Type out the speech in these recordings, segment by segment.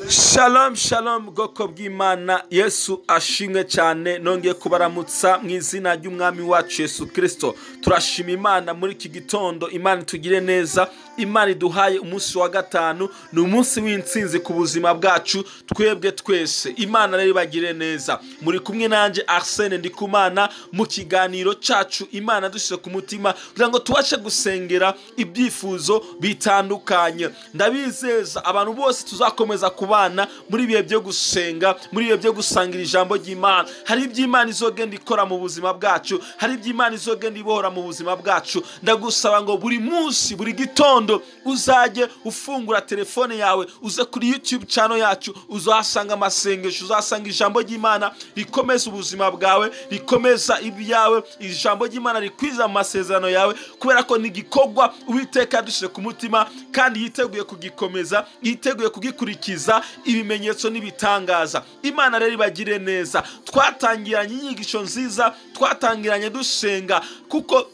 Shalom shalom bwoko bw'Imana, Yesu ashimwe cyane. Nongeye kubaramutsa mu izina ry'umwami wacu Yesu Kristo. Turashima Imana muri iki gitondo. Imana itugire neza, Imana iduhaye umunsi wa gatanu, ni umunsi w'intsinzi ku buzima bwacu twebwe twese. Imana rero ibagire neza. Muri kumwe nanje Arsene Ndikumana mu kiganiro cyacu Imana dushyize ku mutima kugira ngo tubashe gusengera ibyifuzo bitandukanye. Ndabizeza abantu bose tuzakomeza kubana muri bihe byo gusenga, muri bihe byo gusangira ijambo ry'Imana. Hari iby'Imana izogenda ikora mu buzima bwacu, hari iby'Imana izogenda ibohora mu buzima bwacu. Ndagusaba ngo buri munsi, buri gitondo uzajye ufungura telefone yawe, uze kuri YouTube channel yacu, uzasanga amasengesho, uzasanga ijambo ry'Imana rikomeza ubuzima bwawe, rikomeza ibyawe. Ijambo ry'Imana rikwiza amasezerano yawe, kubera ko ni gikorwa Uwiteka dushize ku mutima kandi yiteguye kugikomeza, yiteguye kugikurikiza ibimenyetso n'ibitangaza. Imana rero ibagire neza. Twatangiranye inyigisho nziza, twatangiranye dusenga, kuko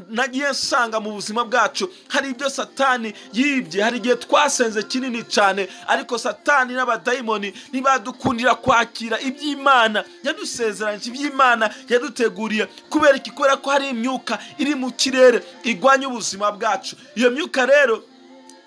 nagiye nsanga mu buzima bwacu hari ibyo Satani yibye. Hari igihe twasenze kinini cyane, ariko Satani n'abadayimoni ntibadukundira kwakira iby'Imana yadusezeranyije, iby'Imana yaduteguriye. Kubera iki? Kubera ko hari imyuka iri mu kirere igwanya ubuzima bwacu. Iyo myuka rero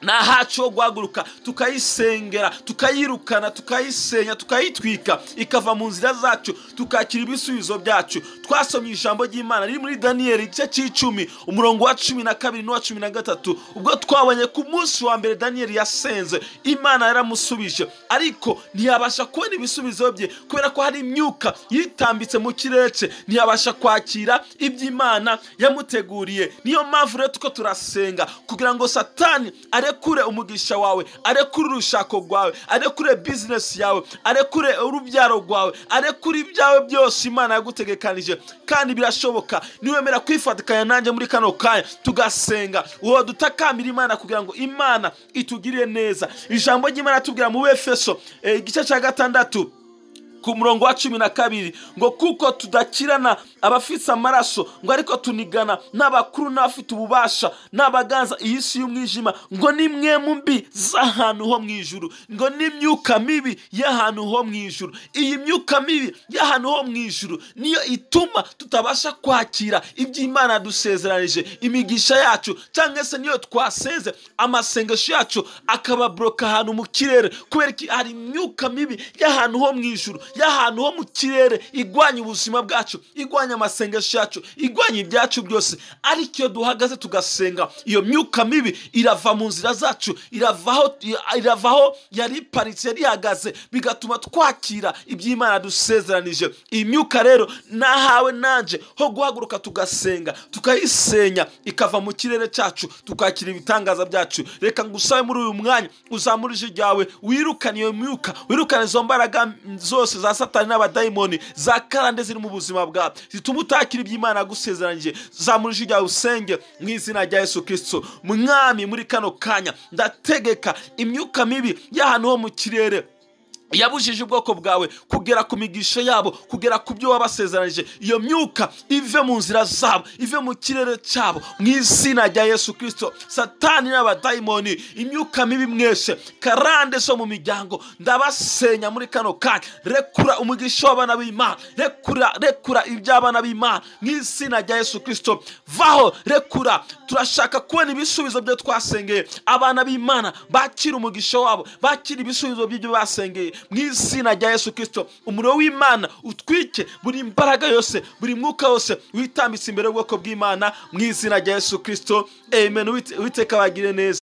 nahacu ho guhaguruka tukayisengera, tukayirukana, tukayisenya, tukayitwika, ikava mu nzira zacu, tukakira ibisubizo byacu. Twasomye ijambo ry'Imana riri muri Daniel igice c'10 umurongo wa 12 n'uwa 13. Ubwo twabonye ku munsi wa mbere Daniel yasenze, Imana yaramusubije, ariko ntiyabasha kubona ibisubizo bye kubera ko hari imyuka yitambitse mu kirere, ntiyabasha kwakira iby'Imana yamuteguriye. Niyo mpamvu rero tuko turasenga kugira ngo Satani arekure umugisha wawe, arekure urushako rwawe, arekure business yawe, arekure urubyaro rwawe, arekure ibyawe byose Imana yagutegekanije. Kandi birashoboka niwemera kwifatikanya nanjye muri kano kanya tugasenga, uwo dutakambira Imana kugira ngo Imana itugirire neza. Ijambo ry'Imana tubwira mu Efeso igice cya 6 ku murongo wa 12 ngo kuko tudakirana abafite amaraso, ngo ariko tunigana n'abakuru n'abafite ububasha n'abaganza iyi si y'umwijima, ngo nimwe mu mbi z'ahantu ho mu ijuru, ngo n'imyuka mibi y'ahantu ho mu ijuru. Iyi myuka mibi y'ahantu ho mu ijuru niyo ituma tutabasha kwakira iby'Imana yadusezeranije, imigisha yacu, cyangwa se niyo twasenze amasengesho yacu akaba bloka ahantu mu kirere. Kubera ki? Hari imyuka mibi y'ahantu ho mu ijuru, y'ahantu ho mu kirere igwanya ubuzima bwacu, igwanya amasengesho yacu, igwanya ibyacu byose. Ariko iyo duhagaze tugasenga, iyo myuka mibi irava mu nzira zacu, iravaho yari paritse, yari ihagaze, bigatuma twakira iby'Imana yadusezeranije. Iyi myuka rero nahawe nanje ho guhaguruka tugasenga, tukayisenya, ikava mu kirere cyacu, tukakira ibitangaza byacu. Reka ngusabe muri uyu mwanya uzamura ijwi ryawe, wirukane iyo myuka, wirukane izo mbaraga zose za Satani n'abadayimoni, za karande ziri mu buzima bwawe zituma utakira iby'Imana yagusezeranije. Zamura ijwi ryawe usenge mu izina rya Yesu Kristo. Mwami, muri kano kanya ndategeka imyuka mibi y'ahantu ho mu kirere yabujije ubwoko bwawe kugera ku migisha yabo, kugera ku byo wabasezeranije, iyo myuka ive mu nzira zabo, ive mu kirere cyabo mu izina rya Yesu Kristo. Satani n'abadayimoni, imyuka mibi mwese, karande zo mu miryango, ndabasenya muri kano kanya. Rekura umugisha w'abana b'Imana, rekura iby'abana b'Imana mu izina rya Yesu Kristo. Vaho, rekura. Turashaka kubona ibisubizo byo twasengeye. Abana b'Imana bakira umugisha wabo, bakira ibisubizo by'ibyo basengeye mu izina rya Yesu Kristo. Umuriro w'Imana utwike buri imbaraga yose, buri mwuka wose witambitse imbere y'ubwoko bw'Imana mu izina rya Yesu Kristo. Amen. Uwiteka bagire neza.